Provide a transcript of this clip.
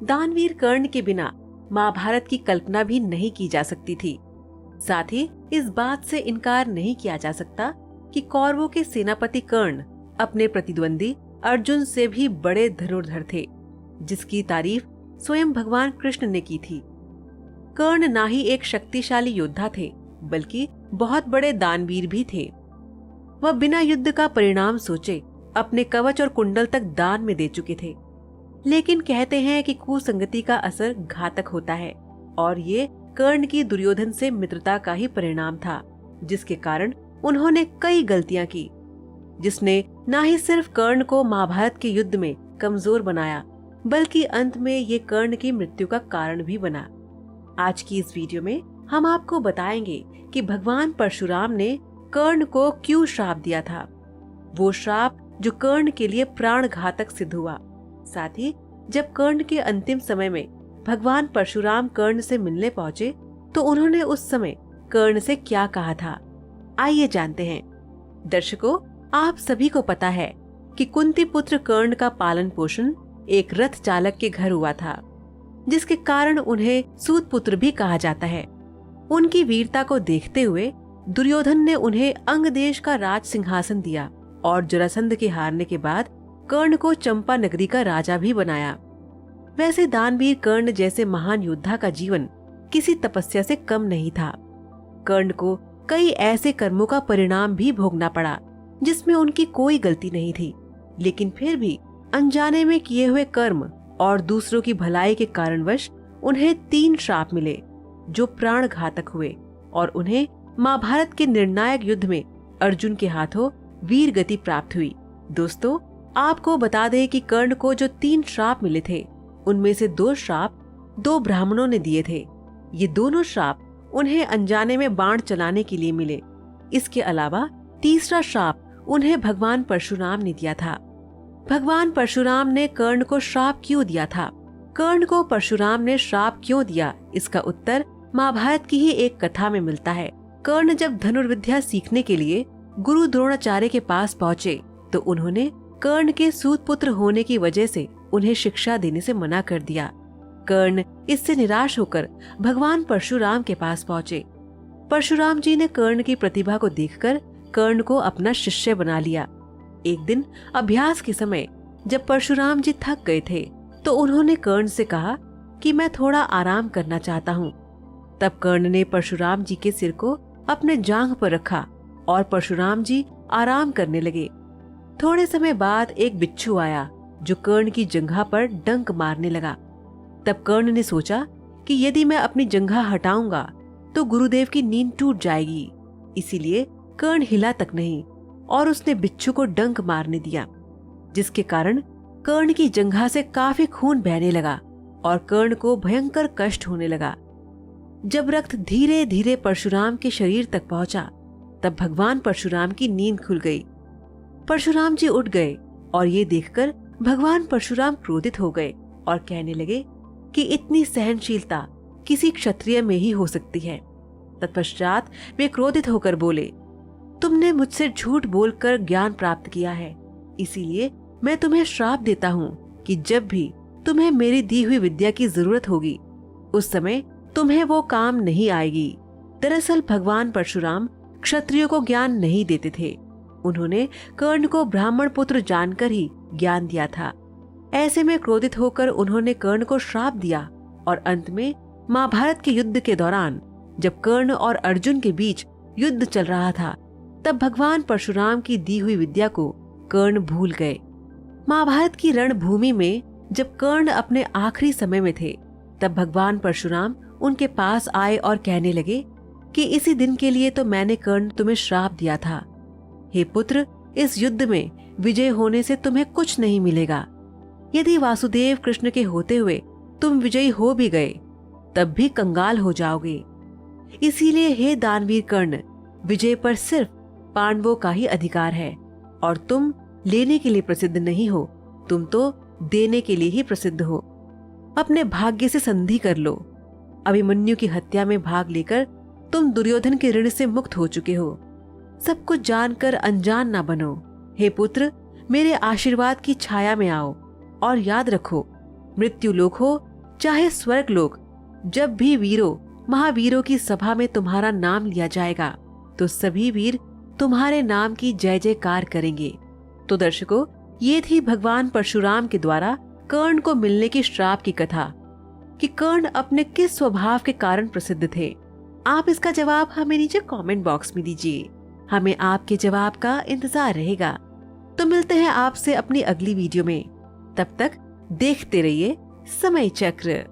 दानवीर कर्ण के बिना महाभारत की कल्पना भी नहीं की जा सकती थी। साथ ही इस बात से इनकार नहीं किया जा सकता कि कौरवों के सेनापति कर्ण अपने प्रतिद्वंदी अर्जुन से भी बड़े धनुर्धर थे, जिसकी तारीफ स्वयं भगवान कृष्ण ने की थी। कर्ण ना ही एक शक्तिशाली योद्धा थे, बल्कि बहुत बड़े दानवीर भी थे। वह बिना युद्ध का परिणाम सोचे अपने कवच और कुंडल तक दान में दे चुके थे। लेकिन कहते हैं कि कुसंगति का असर घातक होता है, और ये कर्ण की दुर्योधन से मित्रता का ही परिणाम था, जिसके कारण उन्होंने कई गलतियां की, जिसने न ही सिर्फ कर्ण को महाभारत के युद्ध में कमजोर बनाया, बल्कि अंत में ये कर्ण की मृत्यु का कारण भी बना। आज की इस वीडियो में हम आपको बताएंगे कि भगवान परशुराम ने कर्ण को क्यों श्राप दिया था, वो श्राप जो कर्ण के लिए प्राण घातक सिद्ध हुआ। साथ ही जब कर्ण के अंतिम समय में भगवान परशुराम कर्ण से मिलने पहुंचे तो उन्होंने उस समय कर्ण से क्या कहा था, आइए जानते हैं। दर्शकों, आप सभी को पता है कि कुंती पुत्र कर्ण का पालन पोषण एक रथ चालक के घर हुआ था, जिसके कारण उन्हें सूत पुत्र भी कहा जाता है। उनकी वीरता को देखते हुए दुर्योधन ने उन्हें अंग देश का राज सिंहासन दिया और जरासंध के हारने के बाद कर्ण को चंपा नगरी का राजा भी बनाया। वैसे दानवीर कर्ण जैसे महान योद्धा का जीवन किसी तपस्या से कम नहीं था। कर्ण को कई ऐसे कर्मों का परिणाम भी भोगना पड़ा जिसमें उनकी कोई गलती नहीं थी, लेकिन फिर भी अनजाने में किए हुए कर्म और दूसरों की भलाई के कारणवश उन्हें 3 श्राप मिले, जो प्राण घातक हुए, और उन्हें महाभारत के निर्णायक युद्ध में अर्जुन के हाथों वीर गति प्राप्त हुई। दोस्तों, आपको बता दें कि कर्ण को जो 3 श्राप मिले थे, उनमें से 2 श्राप 2 ब्राह्मणों ने दिए थे। ये दोनों श्राप उन्हें अनजाने में बाण चलाने के लिए मिले। इसके अलावा तीसरा श्राप उन्हें भगवान परशुराम ने दिया था। भगवान परशुराम ने कर्ण को श्राप क्यों दिया था? कर्ण को परशुराम ने श्राप क्यों दिया, इसका उत्तर महाभारत की ही एक कथा में मिलता है। कर्ण जब धनुर्विद्या सीखने के लिए गुरु द्रोणाचार्य के पास पहुँचे तो उन्होंने कर्ण के सूत पुत्र होने की वजह से उन्हें शिक्षा देने से मना कर दिया। कर्ण इससे निराश होकर भगवान परशुराम के पास पहुँचे। परशुराम जी ने कर्ण की प्रतिभा को देखकर कर्ण को अपना शिष्य बना लिया। एक दिन अभ्यास के समय जब परशुराम जी थक गए थे तो उन्होंने कर्ण से कहा कि मैं थोड़ा आराम करना चाहता हूँ। तब कर्ण ने परशुराम जी के सिर को अपने जांघ पर रखा और परशुराम जी आराम करने लगे। थोड़े समय बाद एक बिच्छू आया जो कर्ण की जंघा पर डंक मारने लगा। तब कर्ण ने सोचा कि यदि मैं अपनी जंघा हटाऊंगा तो गुरुदेव की नींद टूट जाएगी, इसीलिए कर्ण हिला तक नहीं और उसने बिच्छू को डंक मारने दिया, जिसके कारण कर्ण की जंघा से काफी खून बहने लगा और कर्ण को भयंकर कष्ट होने लगा। जब रक्त धीरे धीरे परशुराम के शरीर तक पहुंचा तब भगवान परशुराम की नींद खुल गई। परशुराम जी उठ गए और ये देखकर भगवान परशुराम क्रोधित हो गए और कहने लगे कि इतनी सहनशीलता किसी क्षत्रिय में ही हो सकती है। तत्पश्चात वे क्रोधित होकर बोले, तुमने मुझसे झूठ बोलकर ज्ञान प्राप्त किया है, इसीलिए मैं तुम्हें श्राप देता हूँ कि जब भी तुम्हें मेरी दी हुई विद्या की जरूरत होगी उस समय तुम्हें वो काम नहीं आएगी। दरअसल भगवान परशुराम क्षत्रियों को ज्ञान नहीं देते थे, उन्होंने कर्ण को ब्राह्मण पुत्र जानकर ही ज्ञान दिया था। ऐसे में क्रोधित होकर उन्होंने कर्ण को श्राप दिया और अंत में महाभारत के युद्ध के दौरान जब कर्ण और अर्जुन के बीच युद्ध चल रहा था तब भगवान परशुराम की दी हुई विद्या को कर्ण भूल गए। महाभारत की रणभूमि में जब कर्ण अपने आखिरी समय में थे तब भगवान परशुराम उनके पास आए और कहने लगे कि इसी दिन के लिए तो मैंने कर्ण तुम्हें श्राप दिया था। हे पुत्र, इस युद्ध में विजय होने से तुम्हें कुछ नहीं मिलेगा। यदि वासुदेव कृष्ण के होते हुए तुम विजयी हो भी गए तब भी कंगाल हो जाओगे। इसीलिए हे दानवीर कर्ण, विजय पर सिर्फ पांडवों का ही अधिकार है और तुम लेने के लिए प्रसिद्ध नहीं हो, तुम तो देने के लिए ही प्रसिद्ध हो। अपने भाग्य से संधि कर लो। अभिमन्यु की हत्या में भाग लेकर तुम दुर्योधन के ऋण से मुक्त हो चुके हो। सब कुछ जानकर अनजान ना बनो। हे पुत्र, मेरे आशीर्वाद की छाया में आओ और याद रखो, मृत्यु लोक हो चाहे स्वर्ग लोक, जब भी वीरों महावीरों की सभा में तुम्हारा नाम लिया जाएगा तो सभी वीर तुम्हारे नाम की जय जयकार करेंगे। तो दर्शकों, ये थी भगवान परशुराम के द्वारा कर्ण को मिलने की श्राप की कथा कि कर्ण अपने किस स्वभाव के कारण प्रसिद्ध थे। आप इसका जवाब हमें नीचे कमेंट बॉक्स में दीजिए। हमें आपके जवाब का इंतजार रहेगा। तो मिलते हैं आपसे अपनी अगली वीडियो में। तब तक देखते रहिए समय चक्र।